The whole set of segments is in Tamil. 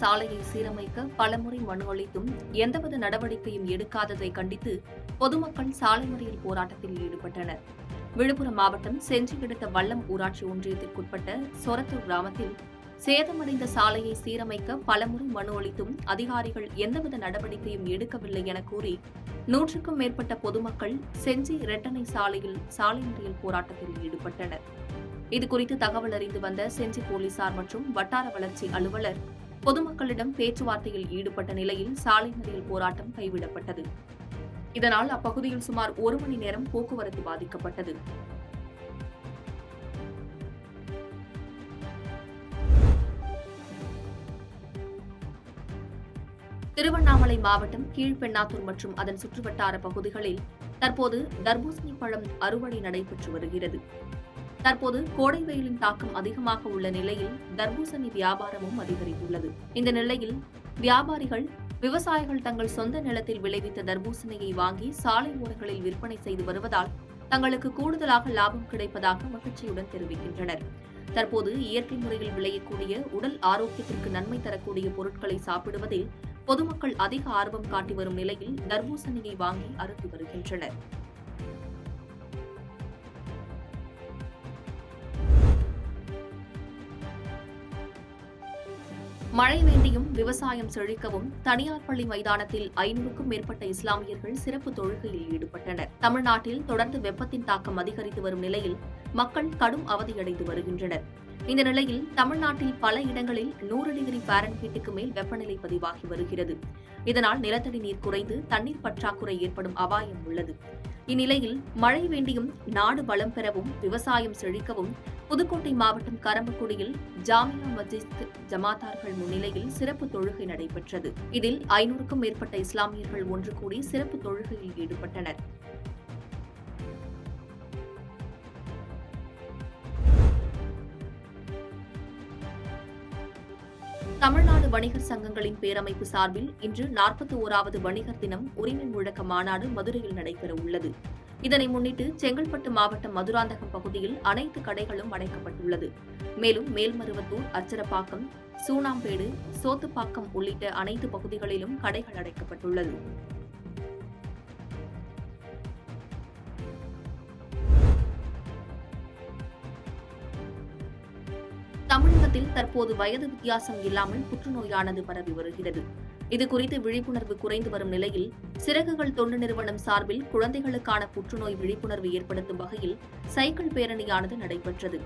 சாலையை சீரமைக்க பலமுறை மனு அளித்தும் எந்தவித நடவடிக்கையும் எடுக்காததை கண்டித்து பொதுமக்கள் சாலை மறியல் போராட்டத்தில் ஈடுபட்டனர். விழுப்புரம் மாவட்டம் செஞ்சி அடுத்த வல்லம் ஊராட்சி ஒன்றியத்திற்குட்பட்ட சொரத்தூர் கிராமத்தில் சேதமடைந்த சாலையை சீரமைக்க பலமுறை மனு அளித்தும் அதிகாரிகள் எந்தவித நடவடிக்கையும் எடுக்கவில்லை என கூறி 100க்கும் மேற்பட்ட பொதுமக்கள் செஞ்சி ரெட்டனை சாலையில் சாலை மறியல் போராட்டத்தில் ஈடுபட்டனர். இதுகுறித்து தகவல் அறிந்து வந்த செஞ்சி போலீசார் மற்றும் வட்டார வளர்ச்சி அலுவலர் பொதுமக்களிடம் பேச்சுவார்த்தையில் ஈடுபட்ட நிலையில் சாலை மறியல் போராட்டம் கைவிடப்பட்டது. இதனால் அப்பகுதியில் சுமார் 1 மணி நேரம் போக்குவரத்து பாதிக்கப்பட்டது. திருவண்ணாமலை மாவட்டம் கீழ்பெண்ணாத்தூர் மற்றும் அதன் சுற்றுவட்டார பகுதிகளில் தற்போது தர்பூசணி பழம் அறுவடை நடைபெற்று வருகிறது. தற்போது கோடை வெயிலின் தாக்கம் அதிகமாக உள்ள நிலையில் தர்பூசணி வியாபாரமும் அதிகரித்துள்ளது. இந்த நிலையில் வியாபாரிகள் விவசாயிகள் தங்கள் சொந்த நிலத்தில் விளைவித்த தர்பூசணியை வாங்கி சாலை ஓரங்களில் விற்பனை செய்து வருவதால் தங்களுக்கு கூடுதலாக லாபம் கிடைப்பதாக மகிழ்ச்சியுடன் தெரிவிக்கின்றனர். தற்போது இயற்கை முறையில் விளையக்கூடிய உடல் ஆரோக்கியத்திற்கு நன்மை தரக்கூடிய பொருட்களை சாப்பிடுவதில் பொதுமக்கள் அதிக ஆர்வம் காட்டி வரும் நிலையில் தர்பூசணியை வாங்கி அருந்தி வருகின்றனர். மழை வேண்டியும் விவசாயம் செழிக்கவும் தனியார் பள்ளி மைதானத்தில் 500க்கும் மேற்பட்ட இஸ்லாமியர்கள் சிறப்பு தொழுகையில் ஈடுபட்டனர். தமிழ்நாட்டில் தொடர்ந்து வெப்பத்தின் தாக்கம் அதிகரித்து வரும் நிலையில் மக்கள் கடும் அவதியடைந்து வருகின்றனர். இந்த நிலையில் தமிழ்நாட்டில் பல இடங்களில் 100 டிகிரி ஃபாரன்ஹீட்டுக்கு மேல் வெப்பநிலை பதிவாகி வருகிறது. இதனால் நிலத்தடி நீர் குறைந்து தண்ணீர் பற்றாக்குறை ஏற்படும் அபாயம் உள்ளது. இந்நிலையில் மழை வேண்டியும் நாடு வளம் பெறவும் விவசாயம் செழிக்கவும் புதுக்கோட்டை மாவட்டம் கரம்பக்குடியில் ஜாமியா மஸ்ஜித் ஜமாத்தார்கள் முன்னிலையில் சிறப்பு தொழுகை நடைபெற்றது. இதில் 500க்கும் மேற்பட்ட இஸ்லாமியர்கள் ஒன்று கூடி சிறப்பு தொழுகையில் ஈடுபட்டனர். தமிழ்நாடு வணிகர் சங்கங்களின் பேரமைப்பு சார்பில் இன்று 41வது வணிகர் தினம் உரிமை முழக்க மாநாடு மதுரையில் நடைபெற உள்ளது. இதனை முன்னிட்டு செங்கல்பட்டு மாவட்டம் மதுராந்தகம் பகுதியில் அனைத்து கடைகளும் அடைக்கப்பட்டுள்ளது. மேலும் மேல்மருவத்தூர், அச்சரப்பாக்கம், சூனாம்பேடு, சோத்துப்பாக்கம் உள்ளிட்ட அனைத்து பகுதிகளிலும் கடைகள் அடைக்கப்பட்டுள்ளது. தமிழகத்தில் தற்போது வயது வித்தியாசம் இல்லாமல் புற்றுநோயானது பரவி வருகிறது. இதுகுறித்து விழிப்புணர்வு குறைந்து வரும் நிலையில் சிறகுகள் தொண்டு நிறுவனம் சார்பில் குழந்தைகளுக்கான புற்றுநோய் விழிப்புணர்வு ஏற்படுத்தும் வகையில் சைக்கிள் பேரணியானது நடைபெற்றது.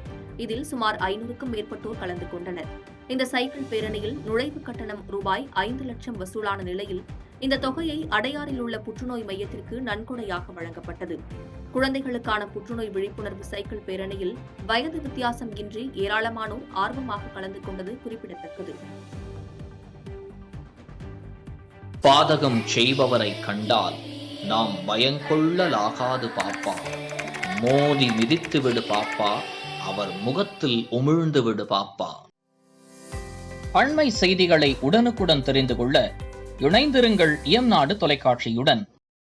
இதில் சுமார் 500க்கும் மேற்பட்டோர் கலந்து கொண்டனர். இந்த சைக்கிள் பேரணியில் நுழைவு கட்டணம் ரூபாய் 5 லட்சம் வசூலான நிலையில் இந்த தொகையை அடையாறில் உள்ள புற்றுநோய் மையத்திற்கு நன்கொடையாக வழங்கப்பட்டது. குழந்தைகளுக்கான புற்றுநோய் விழிப்புணர்வு சைக்கிள் பேரணியில் வயது வித்தியாசம் இன்றி ஏராளமானோர் ஆர்வமாக கலந்து கொண்டது குறிப்பிடத்தக்கது. பாதகம் செய்பவரை கண்டால் நாம் பயங்கொள்ளலாகாது பாப்பா, மோதி மிதித்து விடு பாப்பா, அவர் முகத்தில் உமிழ்ந்து விடு பாப்பா. அண்மை செய்திகளை உடனுக்குடன் தெரிந்து கொள்ள இணைந்திருங்கள் இயம்நாடு தொலைக்காட்சியுடன்.